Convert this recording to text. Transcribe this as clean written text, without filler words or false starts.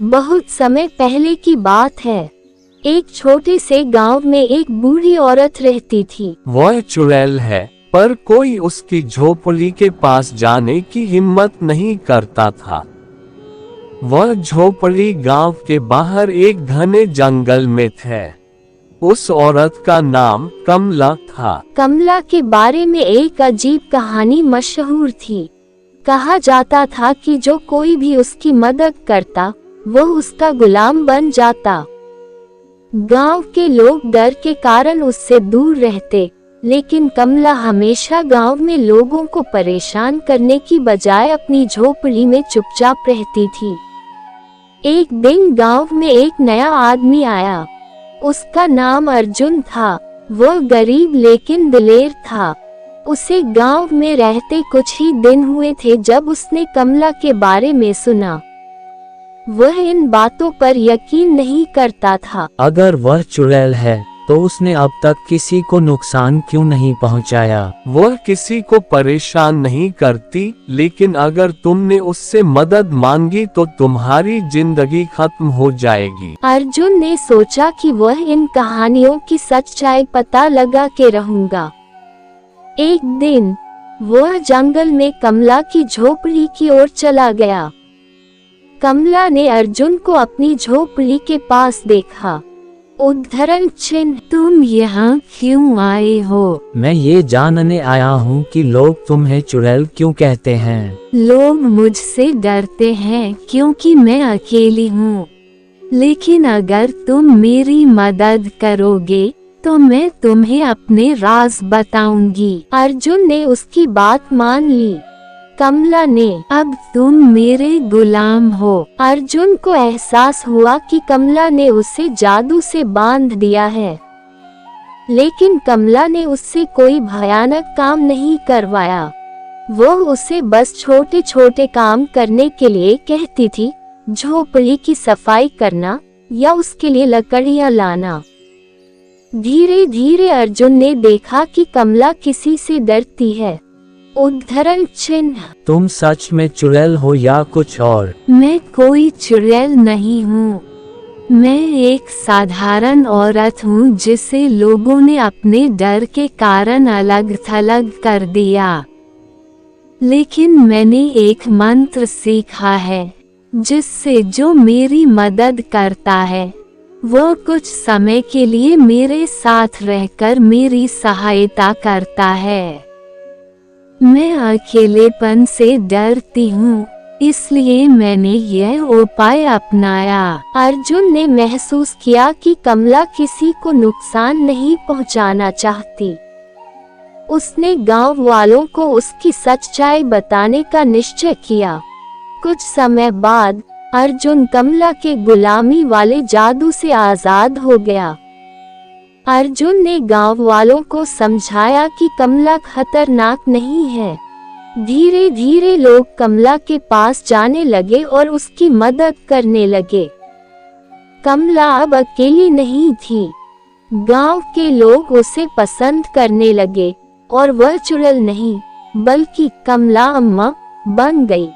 बहुत समय पहले की बात है। एक छोटे से गांव में एक बूढ़ी औरत रहती थी। वह चुड़ैल है, पर कोई उसकी झोपड़ी के पास जाने की हिम्मत नहीं करता था। वह झोपड़ी गांव के बाहर एक घने जंगल में थे। उस औरत का नाम कमला था। कमला के बारे में एक अजीब कहानी मशहूर थी। कहा जाता था कि जो कोई भी उसकी मदद करता वो उसका गुलाम बन जाता। गांव के लोग डर के कारण उससे दूर रहते, लेकिन कमला हमेशा गांव में लोगों को परेशान करने की बजाय अपनी झोपड़ी में चुपचाप रहती थी। एक दिन गांव में एक नया आदमी आया। उसका नाम अर्जुन था। वह गरीब लेकिन दिलेर था। उसे गांव में रहते कुछ ही दिन हुए थे जब उसने कमला के बारे में सुना। वह इन बातों पर यकीन नहीं करता था। अगर वह चुड़ैल है तो उसने अब तक किसी को नुकसान क्यों नहीं पहुंचाया? वह किसी को परेशान नहीं करती, लेकिन अगर तुमने उससे मदद मांगी तो तुम्हारी जिंदगी खत्म हो जाएगी। अर्जुन ने सोचा कि वह इन कहानियों की सच्चाई पता लगा के रहूंगा। एक दिन वह जंगल में कमला की झोपड़ी की ओर चला गया। कमला ने अर्जुन को अपनी झोपड़ी के पास देखा। उद्धरण चिन्ह, तुम यहाँ क्यों आए हो? मैं ये जानने आया हूँ कि लोग तुम्हें चुड़ैल क्यों कहते हैं। लोग मुझसे डरते हैं क्योंकि मैं अकेली हूँ, लेकिन अगर तुम मेरी मदद करोगे तो मैं तुम्हें अपने राज बताऊंगी। अर्जुन ने उसकी बात मान ली। कमला ने, अब तुम मेरे गुलाम हो। अर्जुन को एहसास हुआ कि कमला ने उसे जादू से बांध दिया है, लेकिन कमला ने उससे कोई भयानक काम नहीं करवाया। वह उसे बस छोटे छोटे काम करने के लिए कहती थी, झोपड़ी की सफाई करना या उसके लिए लकड़ियां लाना। धीरे धीरे अर्जुन ने देखा कि कमला किसी से डरती है। उद्धरण चिन्ह, तुम सच में चुड़ैल हो या कुछ और? मैं कोई चुड़ैल नहीं हूँ। मैं एक साधारण औरत हूँ जिसे लोगों ने अपने डर के कारण अलग थलग कर दिया। लेकिन मैंने एक मंत्र सीखा है जिससे जो मेरी मदद करता है वो कुछ समय के लिए मेरे साथ रहकर मेरी सहायता करता है। मैं अकेलेपन से डरती हूँ, इसलिए मैंने यह उपाय अपनाया। अर्जुन ने महसूस किया कि कमला किसी को नुकसान नहीं पहुँचाना चाहती। उसने गांव वालों को उसकी सच्चाई बताने का निश्चय किया। कुछ समय बाद अर्जुन कमला के गुलामी वाले जादू से आजाद हो गया। अर्जुन ने गांव वालों को समझाया कि कमला खतरनाक नहीं है। धीरे धीरे लोग कमला के पास जाने लगे और उसकी मदद करने लगे। कमला अब अकेली नहीं थी। गांव के लोग उसे पसंद करने लगे और वह चुड़ैल नहीं बल्कि कमला अम्मा बन गई।